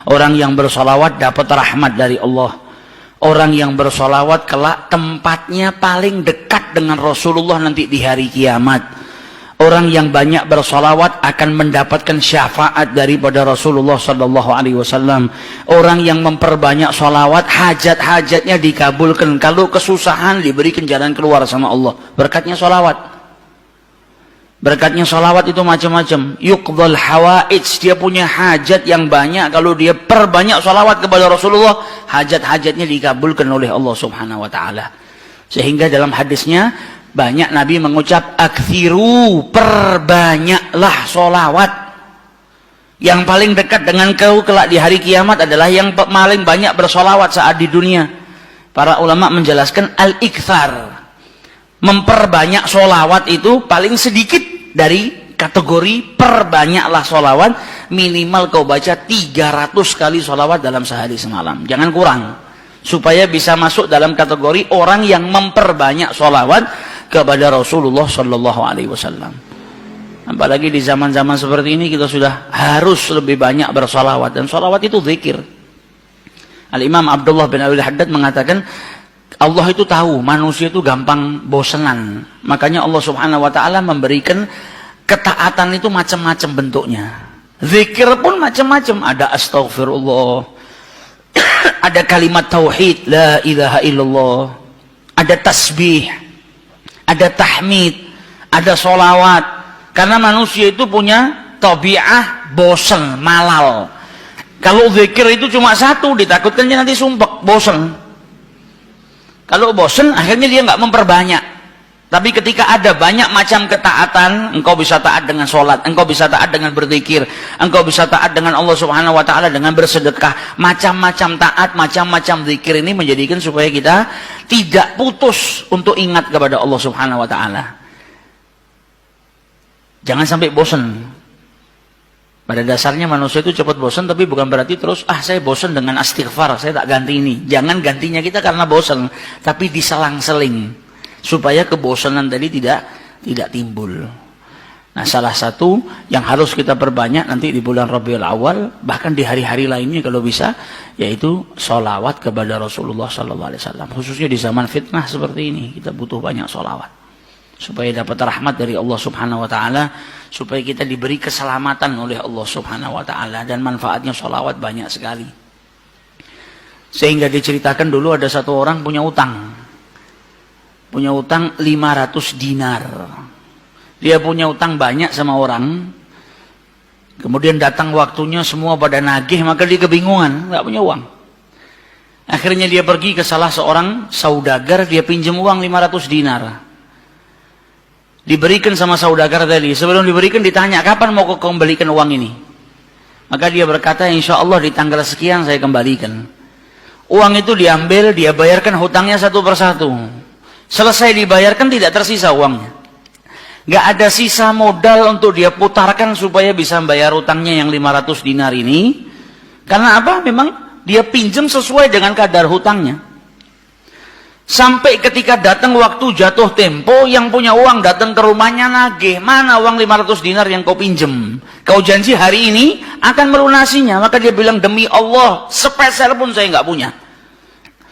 Orang yang bersolawat dapat rahmat dari Allah. Orang yang bersolawat kelak tempatnya paling dekat dengan Rasulullah nanti di hari kiamat. Orang yang banyak bersolawat akan mendapatkan syafaat daripada Rasulullah Sallallahu Alaihi Wasallam. Orang yang memperbanyak solawat, hajat-hajatnya dikabulkan. Kalau kesusahan diberikan jalan keluar sama Allah. Berkatnya solawat. Berkatnya solawat itu macam-macam. Yuqdhal hawaij, dia punya hajat yang banyak. Kalau dia perbanyak solawat kepada Rasulullah, hajat-hajatnya dikabulkan oleh Allah Subhanahu Wa Taala. Sehingga dalam hadisnya banyak Nabi mengucap aktsiru, perbanyaklah solawat. Yang paling dekat dengan kau kelak di hari kiamat adalah yang paling banyak bersolawat saat di dunia. Para ulama menjelaskan al-iktsar, memperbanyak solawat itu paling sedikit dari kategori perbanyaklah solawat. Minimal kau baca 300 kali solawat dalam sehari semalam, jangan kurang, supaya bisa masuk dalam kategori orang yang memperbanyak solawat kepada Rasulullah Sallallahu Alaihi Wasallam. Apalagi di zaman-zaman seperti ini kita sudah harus lebih banyak bersolawat, dan solawat itu zikir. Al-Imam Abdullah bin Abi Haddad mengatakan Allah itu tahu manusia itu gampang bosenan. Makanya Allah Subhanahu Wa Taala memberikan ketaatan itu macam-macam bentuknya. Zikir pun macam-macam. Ada astaghfirullah, ada kalimat tauhid la ilaha illallah, ada tasbih, ada tahmid, ada solawat. Karena manusia itu punya tabiah bosen, malal. Kalau zikir itu cuma satu, ditakutkan dia nanti sumpek, bosen. Kalau bosen, akhirnya dia nggak memperbanyak. Tapi ketika ada banyak macam ketaatan, engkau bisa taat dengan sholat, engkau bisa taat dengan berzikir, engkau bisa taat dengan Allah Subhanahu Wa Taala dengan bersedekah. Macam-macam taat, macam-macam zikir ini menjadikan supaya kita tidak putus untuk ingat kepada Allah Subhanahu Wa Taala. Jangan sampai bosen. Pada dasarnya manusia itu cepat bosan, tapi bukan berarti terus saya bosan dengan istighfar, saya tak ganti ini. Jangan gantinya kita karena bosan, tapi diselang-seling supaya kebosanan tadi tidak timbul. Nah, salah satu yang harus kita perbanyak nanti di bulan Rabiul Awal, bahkan di hari-hari lainnya kalau bisa, yaitu sholawat kepada Rasulullah Sallallahu Alaihi Wasallam. Khususnya di zaman fitnah seperti ini, kita butuh banyak sholawat supaya dapat rahmat dari Allah Subhanahu Wa Taala, supaya kita diberi keselamatan oleh Allah Subhanahu Wa Taala, dan manfaatnya sholawat banyak sekali. Sehingga diceritakan dulu ada satu orang punya utang 500 dinar. Dia punya utang banyak sama orang, kemudian datang waktunya semua pada nagih, maka dia kebingungan, nggak punya uang. Akhirnya dia pergi ke salah seorang saudagar, dia pinjam uang 500 dinar. Diberikan sama saudagar tadi. Sebelum diberikan ditanya, kapan mau kau kembalikan uang ini? Maka dia berkata, insya Allah di tanggal sekian saya kembalikan. Uang itu diambil, dia bayarkan hutangnya satu persatu. Selesai dibayarkan tidak tersisa uangnya. Gak ada sisa modal untuk dia putarkan supaya bisa membayar hutangnya yang 500 dinar ini. Karena apa? Memang dia pinjam sesuai dengan kadar hutangnya. Sampai ketika datang waktu jatuh tempo, yang punya uang datang ke rumahnya nagih, mana uang 500 dinar yang kau pinjam? Kau janji hari ini akan melunasinya. Maka dia bilang, demi Allah, sepeser pun saya nggak punya.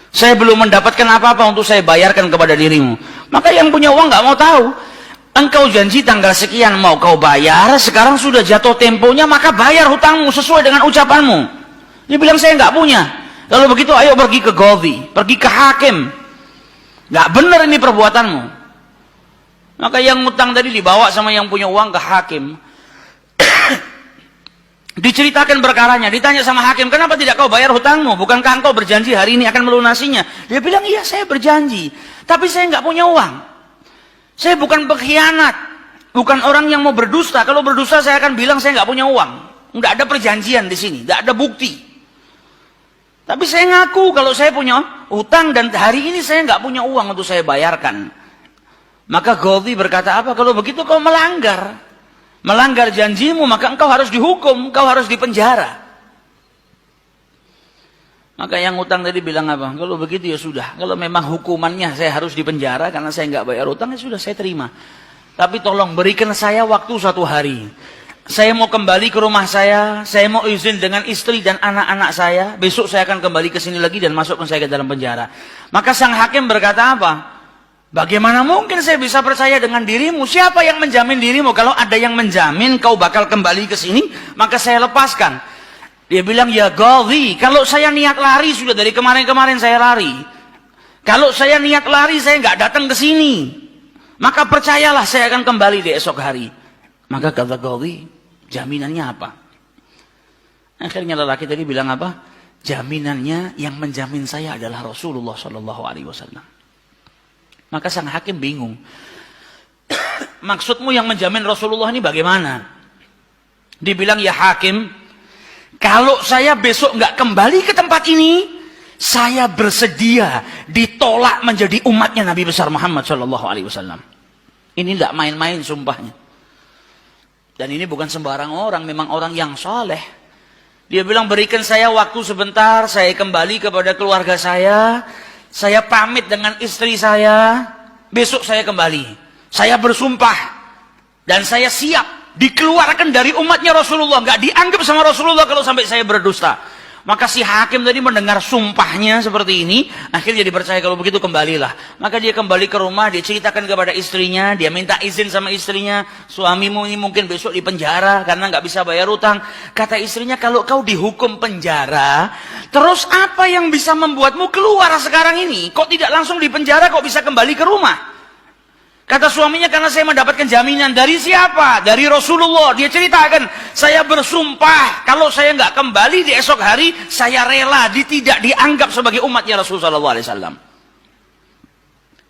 Saya belum mendapatkan apa-apa untuk saya bayarkan kepada dirimu. Maka yang punya uang nggak mau tahu. Engkau janji tanggal sekian mau kau bayar, sekarang sudah jatuh temponya, maka bayar hutangmu sesuai dengan ucapanmu. Dia bilang, saya nggak punya. Kalau begitu ayo pergi ke Qadhi, pergi ke hakim. Gak benar ini perbuatanmu. Maka yang ngutang tadi dibawa sama yang punya uang ke hakim. Diceritakan perkaranya, ditanya sama hakim, kenapa tidak kau bayar hutangmu? Bukankah engkau berjanji hari ini akan melunasinya? Dia bilang, iya saya berjanji, tapi saya nggak punya uang. Saya bukan pengkhianat, bukan orang yang mau berdusta. Kalau berdusta saya akan bilang saya nggak punya uang. Nggak ada perjanjian di sini, nggak ada bukti. Tapi saya ngaku kalau saya punya utang dan hari ini saya nggak punya uang untuk saya bayarkan. Maka Qadhi berkata, apa? Kalau begitu kau melanggar janjimu, maka engkau harus dihukum, engkau harus dipenjara. Maka yang utang tadi bilang apa? Kalau begitu ya sudah. Kalau memang hukumannya saya harus dipenjara karena saya nggak bayar utang, ya sudah saya terima. Tapi tolong berikan saya waktu 1 hari. saya mau kembali ke rumah saya mau izin dengan istri dan anak-anak saya, besok saya akan kembali ke sini lagi dan masukkan saya ke dalam penjara. Maka sang hakim berkata apa? Bagaimana mungkin saya bisa percaya dengan dirimu? Siapa yang menjamin dirimu? Kalau ada yang menjamin kau bakal kembali ke sini, maka saya lepaskan. Dia bilang, ya Ghadhi, kalau saya niat lari sudah dari kemarin-kemarin saya lari. Kalau saya niat lari saya nggak datang ke sini, maka percayalah saya akan kembali di esok hari. Maka kata Ghadhi, jaminannya apa? Akhirnya lelaki tadi bilang apa? Jaminannya yang menjamin saya adalah Rasulullah Shallallahu Alaihi Wasallam. Maka sang hakim bingung. Maksudmu yang menjamin Rasulullah ini bagaimana? Dibilang, ya hakim, kalau saya besok nggak kembali ke tempat ini, saya bersedia ditolak menjadi umatnya Nabi besar Muhammad Shallallahu Alaihi Wasallam. Ini tidak main-main sumpahnya. Dan ini bukan sembarang orang, memang orang yang soleh. Dia bilang, berikan saya waktu sebentar, saya kembali kepada keluarga saya pamit dengan istri saya, besok saya kembali. Saya bersumpah, dan saya siap dikeluarkan dari umatnya Rasulullah, nggak dianggap sama Rasulullah kalau sampai saya berdusta. Maka si hakim tadi mendengar sumpahnya seperti ini, akhirnya dipercaya kalau begitu kembalilah. Maka dia kembali ke rumah, dia ceritakan kepada istrinya, dia minta izin sama istrinya, suamimu ini mungkin besok di penjara karena nggak bisa bayar utang. Kata istrinya, kalau kau dihukum penjara, terus apa yang bisa membuatmu keluar sekarang ini? Kok tidak langsung di penjara, kok bisa kembali ke rumah? Kata suaminya, karena saya mendapatkan jaminan. Dari siapa? Dari Rasulullah. Dia ceritakan, saya bersumpah kalau saya nggak kembali di esok hari, saya rela tidak dianggap sebagai umatnya Rasulullah SAW.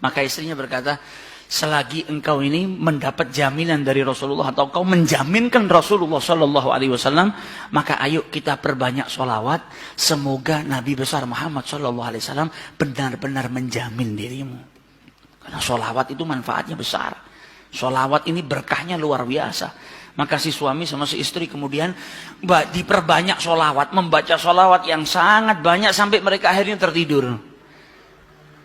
Maka istrinya berkata, selagi engkau ini mendapat jaminan dari Rasulullah, atau kau menjaminkan Rasulullah SAW, maka ayo kita perbanyak sholawat. Semoga Nabi besar Muhammad SAW benar-benar menjamin dirimu. Karena sholawat itu manfaatnya besar. Sholawat ini berkahnya luar biasa. Maka si suami sama si istri kemudian diperbanyak sholawat, membaca sholawat yang sangat banyak sampai mereka akhirnya tertidur.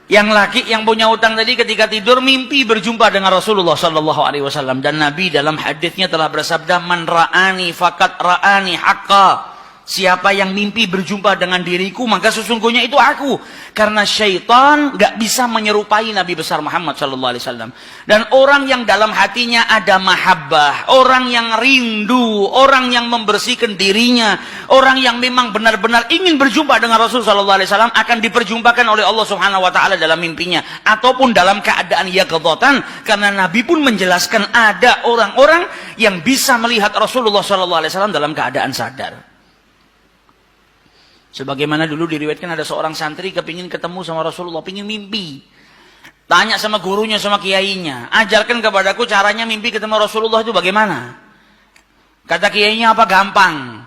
Yang laki yang punya utang tadi ketika tidur mimpi berjumpa dengan Rasulullah Sallallahu Alaihi Wasallam, dan Nabi dalam hadisnya telah bersabda, man ra'ani fakat ra'ani haqqa. Siapa yang mimpi berjumpa dengan diriku, maka sesungguhnya itu aku. Karena syaitan gak bisa menyerupai Nabi besar Muhammad SAW. Dan orang yang dalam hatinya ada mahabbah, orang yang rindu, orang yang membersihkan dirinya, orang yang memang benar-benar ingin berjumpa dengan Rasul SAW, akan diperjumpakan oleh Allah Subhanahu Wa Taala dalam mimpinya, ataupun dalam keadaan yaqdzatan. Karena Nabi pun menjelaskan ada orang-orang yang bisa melihat Rasulullah SAW dalam keadaan sadar. Sebagaimana dulu diriwayatkan ada seorang santri kepingin ketemu sama Rasulullah, pingin mimpi. Tanya sama gurunya, sama kiainya, ajarkan kepadaku caranya mimpi ketemu Rasulullah itu bagaimana. Kata kiainya, apa gampang.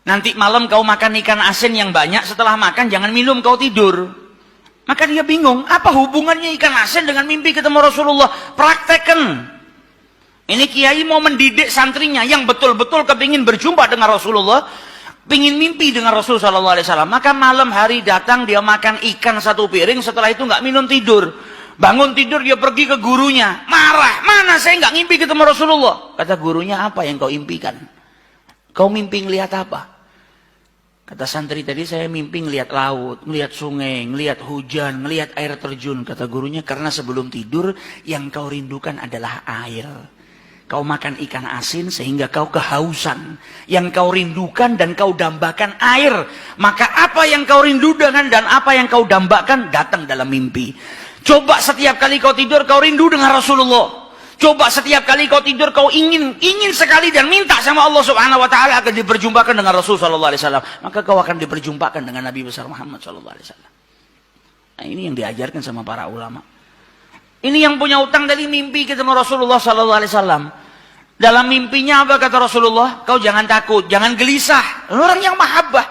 Nanti malam kau makan ikan asin yang banyak, setelah makan jangan minum, kau tidur. Maka dia bingung, apa hubungannya ikan asin dengan mimpi ketemu Rasulullah? Praktekkan. Ini kiai mau mendidik santrinya yang betul-betul kepingin berjumpa dengan Rasulullah, pingin mimpi dengan Rasul Sallallahu Alaihi Wasallam. Maka malam hari datang, dia makan ikan satu piring, setelah itu nggak minum, tidur. Bangun tidur, dia pergi ke gurunya, marah, mana saya nggak ngimpi ketemu Rasulullah. Kata gurunya, apa yang kau impikan? Kau mimpi ngelihat apa? Kata santri tadi, saya mimpi ngelihat laut, ngelihat sungai, ngelihat hujan, ngelihat air terjun. Kata gurunya, karena sebelum tidur yang kau rindukan adalah air. Kau makan ikan asin sehingga kau kehausan. Yang kau rindukan dan kau dambakan air. Maka apa yang kau rindukan dan apa yang kau dambakan datang dalam mimpi. Coba setiap kali kau tidur kau rindu dengan Rasulullah. Coba setiap kali kau tidur kau ingin sekali dan minta sama Allah Subhanahu Wa Taala akan diperjumpakan dengan Rasul Sallallahu Alaihi Wasallam. Maka kau akan diperjumpakan dengan Nabi besar Muhammad Sallallahu Alaihi Wasallam. Nah, ini yang diajarkan sama para ulama. Ini yang punya utang dari mimpi ketemu Rasulullah Sallallahu Alaihi Wasallam. Dalam mimpinya apa kata Rasulullah? Kau jangan takut, jangan gelisah. Orang yang mahabbah.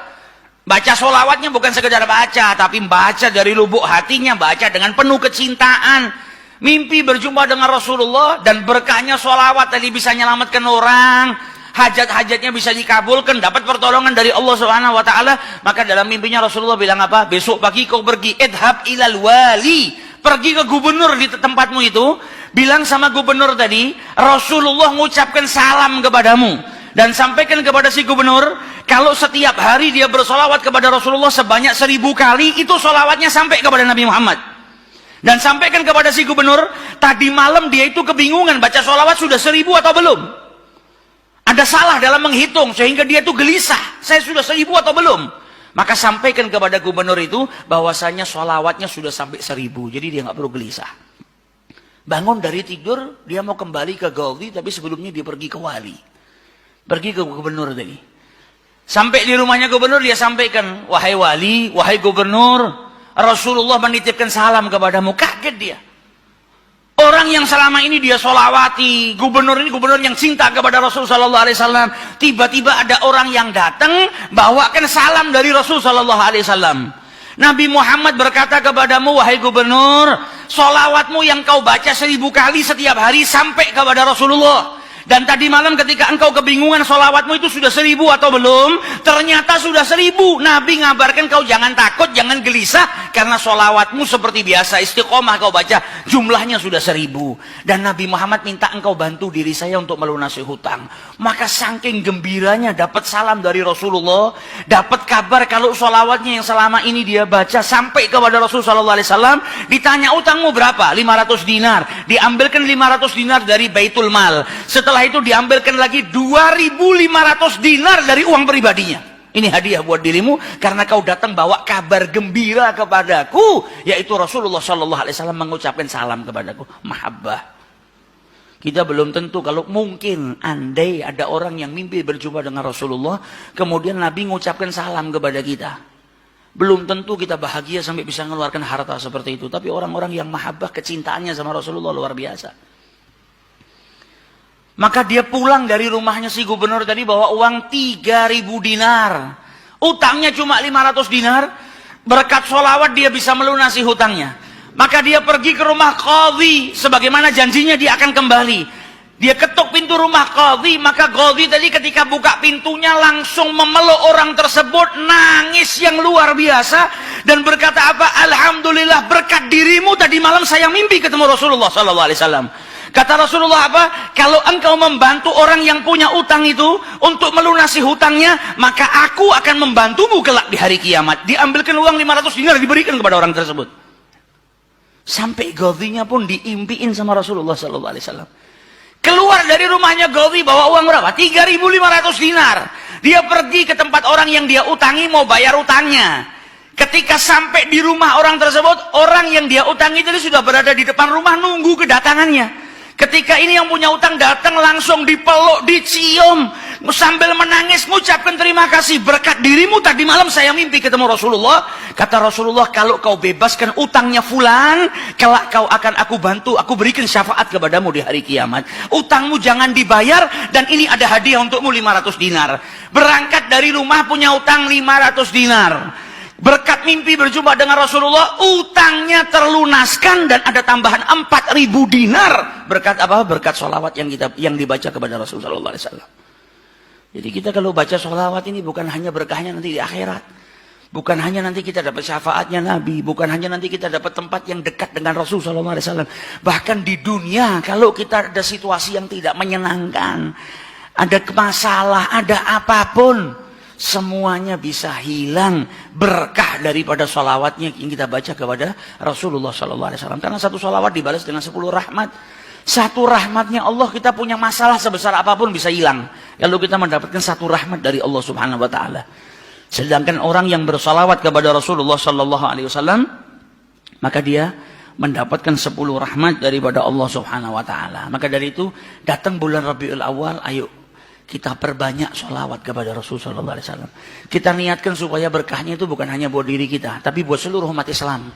Baca sholawatnya bukan sekedar baca, tapi baca dari lubuk hatinya, baca dengan penuh kecintaan. Mimpi berjumpa dengan Rasulullah dan berkahnya sholawat tadi bisa menyelamatkan orang. Hajat-hajatnya bisa dikabulkan, dapat pertolongan dari Allah Subhanahu Wa Taala. Maka dalam mimpinya Rasulullah bilang apa? Besok pagi kau pergi, idhab ilal wali. Pergi ke gubernur di tempatmu itu, bilang sama gubernur tadi, Rasulullah mengucapkan salam kepadamu. Dan sampaikan kepada si gubernur, kalau setiap hari dia bersolawat kepada Rasulullah sebanyak 1000 kali, itu solawatnya sampai kepada Nabi Muhammad. Dan sampaikan kepada si gubernur, tadi malam dia itu kebingungan, baca solawat sudah 1000 atau belum. Ada salah dalam menghitung, sehingga dia itu gelisah, saya sudah 1000 atau belum. Maka sampaikan kepada gubernur itu, bahwasanya solawatnya sudah sampai 1000, jadi dia nggak perlu gelisah. Bangun dari tidur, dia mau kembali ke Ghazi, tapi sebelumnya dia pergi ke wali. Pergi ke gubernur tadi. Sampai di rumahnya gubernur, dia sampaikan, wahai wali, wahai gubernur, Rasulullah menitipkan salam kepadamu. Kaget dia. Orang yang selama ini dia solawati, gubernur ini gubernur yang cinta kepada Rasul Sallallahu Alaihi Wasallam. Tiba-tiba ada orang yang datang bawakan salam dari Rasul Sallallahu Alaihi Wasallam. Nabi Muhammad berkata kepadamu, wahai gubernur, solawatmu yang kau baca 1000 kali setiap hari sampai kepada Rasulullah. Dan tadi malam ketika engkau kebingungan solawatmu itu sudah 1000 atau belum, ternyata sudah 1000. Nabi ngabarkan kau jangan takut, jangan gelisah, karena solawatmu seperti biasa, istiqomah kau baca, jumlahnya sudah 1000. Dan Nabi Muhammad minta engkau bantu diri saya untuk melunasi hutang. Maka saking gembiranya dapat salam dari Rasulullah, dapat kabar kalau solawatnya yang selama ini dia baca sampai kepada Rasul Sallallahu Alaihi Wasallam. Ditanya utangmu berapa? 500 dinar. Diambilkan 500 dinar dari Baitul Mal. Setelah itu diambilkan lagi 2.500 dinar dari uang pribadinya. Ini hadiah buat dirimu karena kau datang bawa kabar gembira kepadaku, yaitu Rasulullah Sallallahu Alaihi Wasallam mengucapkan salam kepadaku. Mahabbah. Kita belum tentu, kalau mungkin andai ada orang yang mimpi berjumpa dengan Rasulullah, kemudian Nabi mengucapkan salam kepada kita, belum tentu kita bahagia sampai bisa mengeluarkan harta seperti itu. Tapi orang-orang yang mahabbah, kecintaannya sama Rasulullah luar biasa. Maka dia pulang dari rumahnya si gubernur tadi bawa uang 3.000 dinar. Utangnya cuma 500 dinar. Berkat sholawat dia bisa melunasi hutangnya. Maka dia pergi ke rumah qadhi. Sebagaimana janjinya dia akan kembali. Dia ketuk pintu rumah qadhi. Maka qadhi tadi ketika buka pintunya langsung memeluk orang tersebut. Nangis yang luar biasa. Dan berkata apa? Alhamdulillah berkat dirimu tadi malam saya mimpi ketemu Rasulullah SAW. Kata Rasulullah apa? Kalau engkau membantu orang yang punya utang itu untuk melunasi hutangnya, maka aku akan membantumu kelak di hari kiamat. Diambilkan uang 500 dinar diberikan kepada orang tersebut. Sampai Ghazinya pun diimpiin sama Rasulullah SAW. Keluar dari rumahnya Ghazi bawa uang berapa? 3.500 dinar. Dia pergi ke tempat orang yang dia utangi mau bayar utangnya. Ketika sampai di rumah orang tersebut, orang yang dia utangi tadi sudah berada di depan rumah nunggu kedatangannya. Ketika ini yang punya utang datang langsung dipeluk, dicium, sambil menangis mengucapkan terima kasih berkat dirimu tadi malam saya mimpi ketemu Rasulullah. Kata Rasulullah, kalau kau bebaskan utangnya fulan, kelak kau akan aku bantu, aku berikan syafaat kepadamu di hari kiamat. Utangmu jangan dibayar dan ini ada hadiah untukmu 500 dinar. Berangkat dari rumah punya utang 500 dinar. Berkat mimpi berjumpa dengan Rasulullah, utangnya terlunaskan dan ada tambahan 4.000 dinar. Berkat apa? Berkat sholawat yang dibaca kepada Rasulullah SAW. Jadi kita kalau baca sholawat ini bukan hanya berkahnya nanti di akhirat, bukan hanya nanti kita dapat syafaatnya Nabi, bukan hanya nanti kita dapat tempat yang dekat dengan Rasulullah SAW. Bahkan di dunia kalau kita ada situasi yang tidak menyenangkan, ada masalah, ada apapun, semuanya bisa hilang berkah daripada sholawatnya yang kita baca kepada Rasulullah SAW. Karena satu sholawat dibalas dengan 10 rahmat. Satu rahmatnya Allah, kita punya masalah sebesar apapun bisa hilang kalau kita mendapatkan satu rahmat dari Allah Subhanahu Wa Taala. Sedangkan orang yang bersalawat kepada Rasulullah SAW, maka dia mendapatkan 10 rahmat daripada Allah Subhanahu Wa Taala. Maka dari itu datang bulan Rabiul Awal, ayo kita perbanyak sholawat kepada Rasulullah SAW. Kita niatkan supaya berkahnya itu bukan hanya buat diri kita, tapi buat seluruh umat Islam.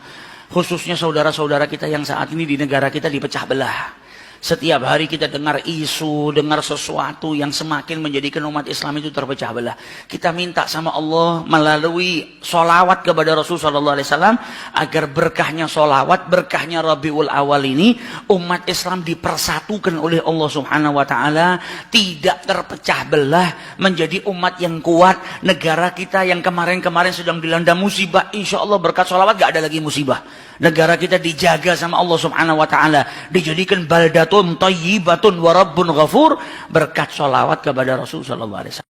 Khususnya saudara-saudara kita yang saat ini di negara kita dipecah belah. Setiap hari kita dengar isu, dengar sesuatu yang semakin menjadikan umat Islam itu terpecah belah. Kita minta sama Allah melalui sholawat kepada Rasulullah SAW agar berkahnya sholawat, berkahnya Rabiul Awal ini, umat Islam dipersatukan oleh Allah Subhanahu Wa Taala, tidak terpecah belah, menjadi umat yang kuat. Negara kita yang kemarin-kemarin sedang dilanda musibah, insya Allah berkat sholawat gak ada lagi musibah. Negara kita dijaga sama Allah Subhanahu Wa Taala, dijadikan baldatun baldatun thayyibatun wa rabbun ghafur, berkat sholawat kepada Rasul sallallahu alaihi wasallam.